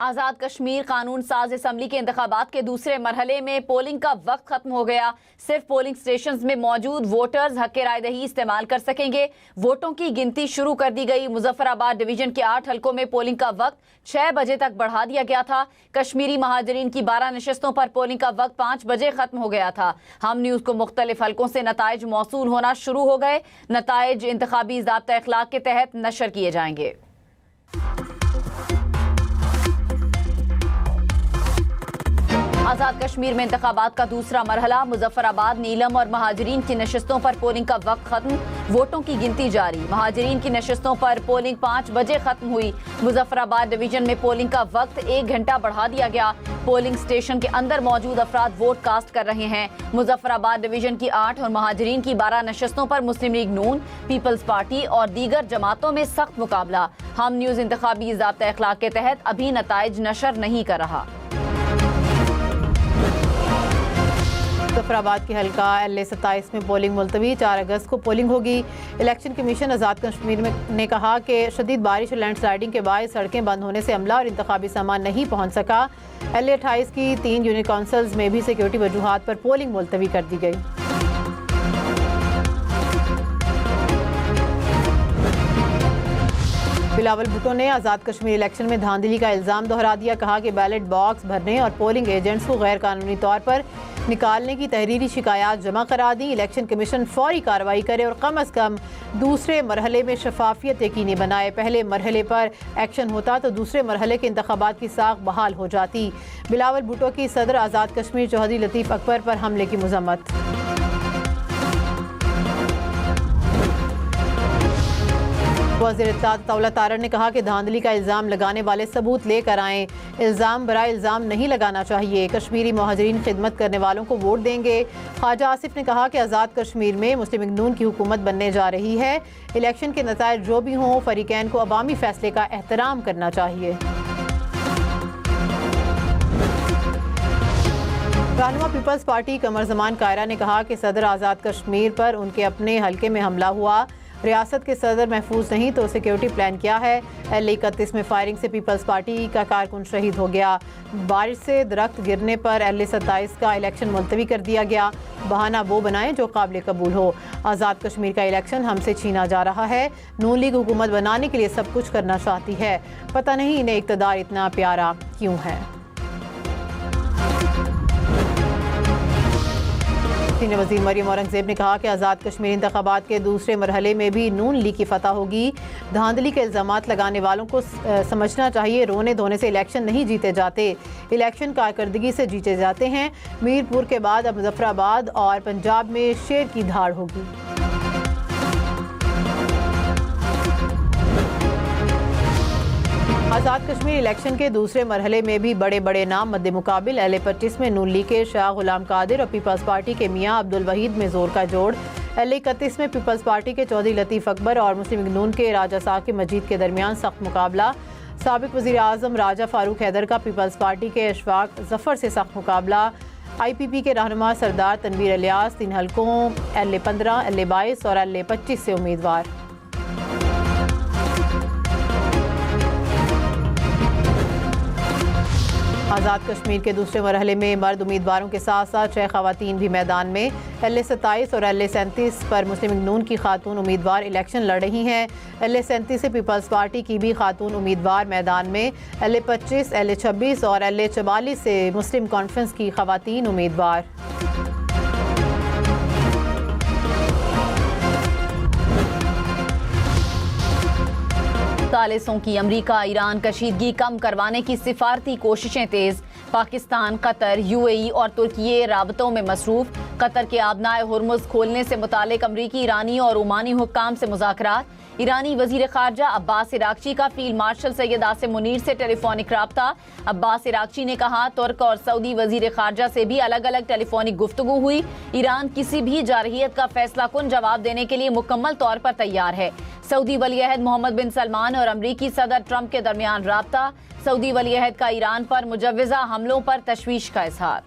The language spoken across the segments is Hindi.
आज़ाद कश्मीर कानून साज असम्बली के इंतखाबात के दूसरे मरहले में पोलिंग का वक्त खत्म हो गया। सिर्फ पोलिंग स्टेशंस में मौजूद वोटर्स हक़ राय दही इस्तेमाल कर सकेंगे। वोटों की गिनती शुरू कर दी गई। मुजफ्फराबाद डिवीजन के 8 हलकों में पोलिंग का वक्त 6 बजे तक बढ़ा दिया गया था। कश्मीरी महाजरीन की 12 नशस्तों पर पोलिंग का वक्त 5 बजे खत्म हो गया था। हम न्यूज़ को मुख्तलिफ हलकों से नताइज मौसूल होना शुरू हो गए। नताइज इंतखाबी ज़ाब्ता अखलाक के तहत नशर किए जाएंगे। आज़ाद कश्मीर में इंतखाबात का दूसरा मरहला। मुजफ्फराबाद, नीलम और महाजरीन की नशस्तों पर पोलिंग का वक्त खत्म। वोटों की गिनती जारी। महाजरीन की नशस्तों पर पोलिंग 5 बजे खत्म हुई। मुजफ्फराबाद डिवीजन में पोलिंग का वक्त 1 घंटा बढ़ा दिया गया। पोलिंग स्टेशन के अंदर मौजूद अफराद वोट कास्ट कर रहे हैं। मुजफ्फराबाद डिवीजन की 8 और महाजरीन की 12 नशस्तों पर मुस्लिम लीग नून, पीपल्स पार्टी और दीगर जमातों में सख्त मुकाबला। हम न्यूज़ इंतखाबी ज़ाब्ता अखलाक के तहत अभी नताइज नशर नहीं कर रहा। मुजफ्फराबाद के हल्का LA-27 में पोलिंग मुलतवी। 4 अगस्त को पोलिंग होगी। इलेक्शन कमीशन आज़ाद कश्मीर ने कहा कि शदीद बारिश और लैंडस्लाइडिंग के बाद सड़कें बंद होने से अमला और इंतखाबी सामान नहीं पहुँच सका। LA-28 की 3 यूनिट काउंसिल्स में भी सिक्योरिटी वजूहात पर पोलिंग मुलतवी कर दी गई। बिलावल भुट्टो ने आज़ाद कश्मीर इलेक्शन में धांधली का इल्ज़ाम दोहरा दिया। कहा कि बैलेट बॉक्स भरने और पोलिंग एजेंट्स को गैर कानूनी तौर पर निकालने की तहरीरी शिकायत जमा करा दी। इलेक्शन कमीशन फौरी कार्रवाई करे और कम अज़ कम दूसरे मरहले में शफाफियत यकीनी बनाए। पहले मरहले पर एक्शन होता तो दूसरे मरहले के इंतखाबात की साख बहाल हो जाती। बिलावल भुट्टो की सदर आज़ाद कश्मीर चौधरी लतीफ़ अकबर पर हमले की मज़म्मत। वज़ीर इत्तेलात दौलत तारड़ ने कहा कि धांधली का इल्ज़ाम लगाने वाले सबूत लेकर आएँ। इल्ज़ाम बराए इल्ज़ाम नहीं लगाना चाहिए। कश्मीरी मुहाजिरीन खिदमत करने वालों को वोट देंगे। ख्वाजा आसिफ ने कहा कि आज़ाद कश्मीर में मुस्लिम लीग नून की हुकूमत बनने जा रही है। इलेक्शन के नताइज जो भी हों, फरीकैन को अवामी फैसले का एहतराम करना चाहिए। रहनुमा पीपल्स पार्टी कमर ज़मान कायरा ने कहा कि सदर आज़ाद कश्मीर पर उनके अपने हल्के में हमला हुआ। रियासत के सदर महफूज नहीं तो सिक्योरिटी प्लान क्या है। LA-31 में फायरिंग से पीपल्स पार्टी का कारकुन शहीद हो गया। बारिश से दरख्त गिरने पर LA-27 का इलेक्शन मुलतवी कर दिया गया। बहाना वो बनाएं जो काबिल कबूल हो। आज़ाद कश्मीर का इलेक्शन हमसे छीना जा रहा है। नून लीग हुकूमत बनाने के लिए सब कुछ करना चाहती है। पता नहीं इन्हें इक़्तिदार इतना प्यारा क्यों है। सीनियर वज़ीर मरियम औरंगज़ेब ने कहा कि आज़ाद कश्मीर इंतखाबात के दूसरे मरहले में भी नून लीग की फतह होगी। धांधली के इल्ज़ामात लगाने वालों को समझना चाहिए रोने धोने से इलेक्शन नहीं जीते जाते। इलेक्शन कारकर्दगी से जीते जाते हैं। मीरपुर के बाद अब मुजफ्फराबाद और पंजाब में शेर की धाड़ होगी। आज़ाद कश्मीर इलेक्शन के दूसरे मरहले में भी बड़े बड़े नाम मद्दे मुकाबिल। LA-25 में नून लीग के शाह गुलाम कादिर और पीपल्स पार्टी के मियाँ अब्दुल वहीद में जोर का जोड़। LA-31 में पीपल्स पार्टी के चौधरी लतीफ़ अकबर और मुस्लिम लीग नून के राजा साकिब मजीद के दरमियान सख्त मुकाबला। साबिक वज़ीर आज़म राजा फारूक हैदर का पीपल्स पार्टी के अशफाक जफ़र से सख्त मुकाबला। IPP के रहनुमा सरदार तनवीर इलियास 3 हलकों LA-15, LA-22 और LA-25 से उम्मीदवार। आज़ाद कश्मीर के दूसरे मरहले में मर्द उम्मीदवारों के साथ साथ 6 ख़वातीन भी मैदान में। LA-27 और LA-37 पर मुस्लिम लीग नून की खातून उम्मीदवार इलेक्शन लड़ रही हैं। LA-37 से पीपल्स पार्टी की भी खातून उम्मीदवार मैदान में। LA-25, LA-26 और LA-44 से मुस्लिम कॉन्फ्रेंस की ख़वातीन उम्मीदवार। सालिसों की अमरीका ईरान कशीदगी कम करवाने की सिफारती कोशिशें तेज। पाकिस्तान, कतर, UAE और तुर्की राबतों में मसरूफ। कतर के आबनाए हुर्मुज़ खोलने से मुतालिक अमरीकी, ईरानी और ओमानी हुक्काम से मुज़ाकरात। ईरानी वज़ीर ख़ारजा अब्बास इराक़ची का फील्ड मार्शल सैयद आसिम मुनीर से टेलीफोनिक राब्ता। अब्बास इराक़ची ने कहा तुर्क और सऊदी वज़ीर ख़ारजा से भी अलग अलग टेलीफोनिक गुफ्तगू हुई। ईरान किसी भी जारहियत का फैसला कुन जवाब देने के लिए मुकम्मल तौर पर तैयार है। सऊदी वलीअहद मोहम्मद बिन सलमान और अमरीकी सदर ट्रंप के दरमियान राब्ता। सऊदी वलीअहद का ईरान पर मुजव्वज़ा हमलों पर तशवीश का इज़हार।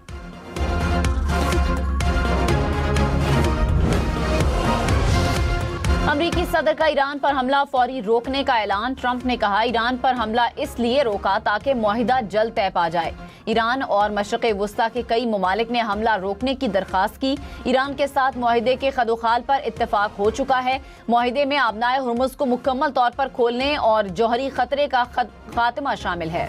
अमरीकी सदर का ईरान पर हमला फौरी रोकने का ऐलान। ट्रंप ने कहा ईरान पर हमला इसलिए रोका ताकि मुआहिदा जल्द तय पा जाए। ईरान और मशरिक़ वुस्ता के कई ममालिक ने हमला रोकने की दरख्वास्त की। ईरान के साथ मुआहिदे के खदोखाल पर इत्तेफाक हो चुका है। मुआहिदे में आबनाए हुर्मुज़ को मुकम्मल तौर पर खोलने और जौहरी खतरे का खात्मा शामिल है।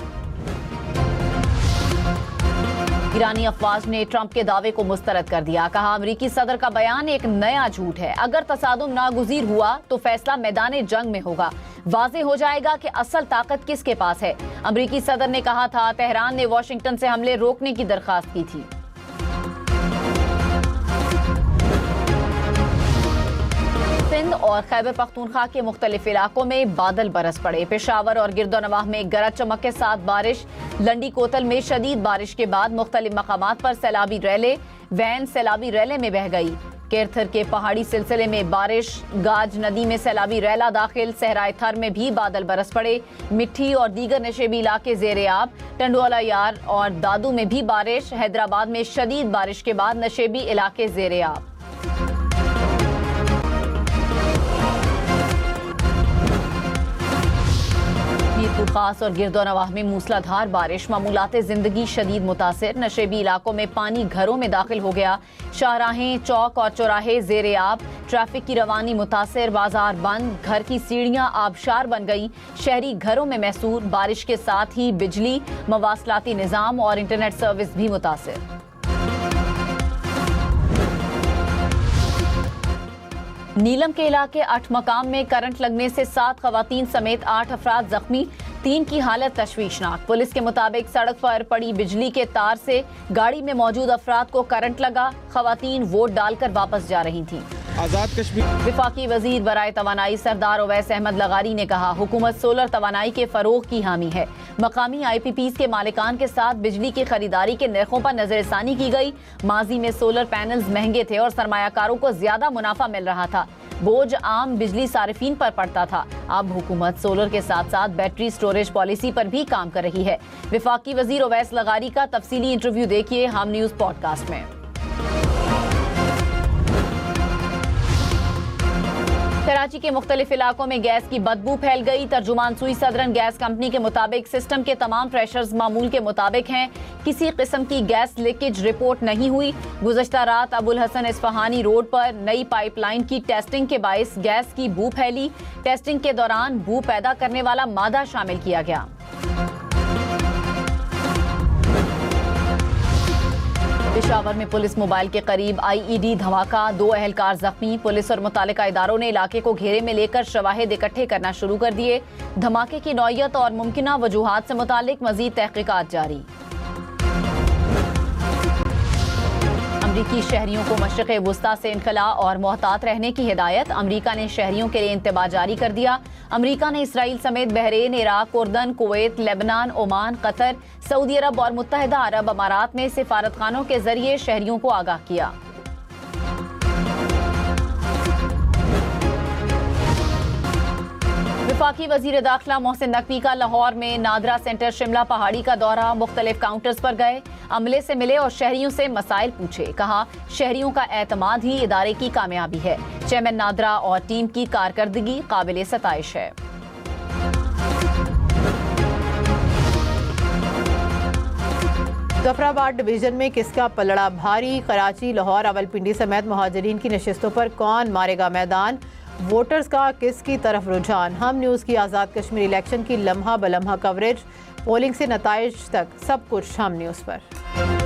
ईरानी अफवाज ने ट्रंप के दावे को मुस्तरद कर दिया। कहा अमरीकी सदर का बयान एक नया झूठ है। अगर तसादुम नागुज़ीर हुआ तो फैसला मैदान जंग में होगा। वाज़ेह हो जाएगा कि असल ताकत किसके पास है। अमरीकी सदर ने कहा था तेहरान ने वाशिंगटन से हमले रोकने की दरख्वास्त की थी। सिंध और खैबर पख्तूनख्वा के मुख्तलिफ इलाकों में बादल बरस पड़े। पेशावर और गिरदोनवाह में गरज चमक के साथ बारिश। लंडी कोतल में शदीद बारिश के बाद मुख्तलिफ मकामात पर सैलाबी रैले, वैन सैलाबी रैले में बह गई। केरथर के पहाड़ी सिलसिले में बारिश। गाज नदी में सैलाबी रैला दाखिल। सहराए थर में भी बादल बरस पड़े। मिट्टी और दीगर नशेबी इलाके ज़ेरे आब। टंडोला यार और दादू में भी बारिश। हैदराबाद में शदीद बारिश के बाद नशेबी इलाके ज़ेरे आब। खास और गिरदोनवाह में मूसलाधार बारिश। मामूलाते जिंदगी शदीद मुतासिर। नशेबी इलाकों में पानी घरों में दाखिल हो गया। शाहराहें, चौक और चौराहे ज़ेरे आब। ट्रैफिक की रवानी मुतासिर। बाजार बंद। घर की सीढ़ियां आबशार बन गई। शहरी घरों में महसूर। बारिश के साथ ही बिजली, मवासलाती निज़ाम और इंटरनेट सर्विस भी मुतासिर। नीलम के इलाके 8 मकाम में करंट लगने से 7 खवातीन समेत 8 अफराद जख्मी। 3 की हालत तशवीशनाक। पुलिस के मुताबिक सड़क पर पड़ी बिजली के तार से गाड़ी में मौजूद अफराद को करंट लगा। खवातीन वोट डालकर वापस जा रही थीं। आजाद कश्मीर विफाकी वजीर बराए तवानाई सरदार ओवैस अहमद लगारी ने कहा हुकूमत सोलर तवानाई के फरोग की हामी है। मकामी IPPs के मालिकान के साथ बिजली की खरीदारी के नरखों पर नजरसानी की गई। माजी में सोलर पैनल्स महंगे थे और सरमायाकारों को ज्यादा मुनाफा मिल रहा था। बोझ आम बिजली सारिफीन पर पड़ता था। अब हुकूमत सोलर के साथ साथ बैटरी स्टोरेज पॉलिसी पर भी काम कर रही है। विफाकी वजीर ओवैस लगारी का तफसीली इंटरव्यू देखिए हम न्यूज पॉडकास्ट में। कराची के मुख्तलिफ इलाकों में गैस की बदबू फैल गई। तर्जुमान सुई सदरन गैस कंपनी के मुताबिक सिस्टम के तमाम प्रेशर्स मामूल के मुताबिक हैं। किसी किस्म की गैस लीकेज रिपोर्ट नहीं हुई। गुज़श्ता रात अबुल हसन इस्फहानी रोड पर नई पाइपलाइन की टेस्टिंग के बाइस गैस की बू फैली। टेस्टिंग के दौरान बू पैदा करने वाला मादा शामिल किया गया। पेशावर में पुलिस मोबाइल के करीब IED धमाका। 2 अहलकार जख्मी। पुलिस और मुतालिका इदारों ने इलाके को घेरे में लेकर शवाहिद इकट्ठे करना शुरू कर दिए। धमाके की नौयत और मुमकिना वजूहात से मुतालिक मजीद तहकीकात जारी। अमरीकी शहरियों को मशरिक़ वुस्ता से इनखला और मोहतात रहने की हिदायत। अमरीका ने शहरियों के लिए इंतबा जारी कर दिया। अमरीका ने इसराइल समेत बहरीन, इराक, उर्दन, Kuwait, Lebanon, Oman, Qatar, Saudi Arab और मुत्तहिदा अरब अमारात में सिफारतखानों के जरिए शहरियों को आगाह किया। वफाकी वजीर दाखिला मोहसिन नकवी का लाहौर में नादरा सेंटर शिमला पहाड़ी का दौरा। मुख्तलिफ काउंटर्स पर गए, अमले से मिले और शहरियों से मसाइल पूछे। कहा शहरियों का एतमाद ही इदारे की कामयाबी है। चेयरमैन नादरा और टीम की कारकर्दगी काबिल सताइश है। जफराबाद डिवीजन में किसका पलड़ा भारी। कराची, लाहौर, रावलपिंडी समेत मुहाजिरीन की नशिस्तों पर कौन मारेगा मैदान। वोटर्स का किसकी तरफ रुझान। हम न्यूज़ की आज़ाद कश्मीर इलेक्शन की लम्हा बलम्हा कवरेज, पोलिंग से नताइज तक सब कुछ हम न्यूज़ पर।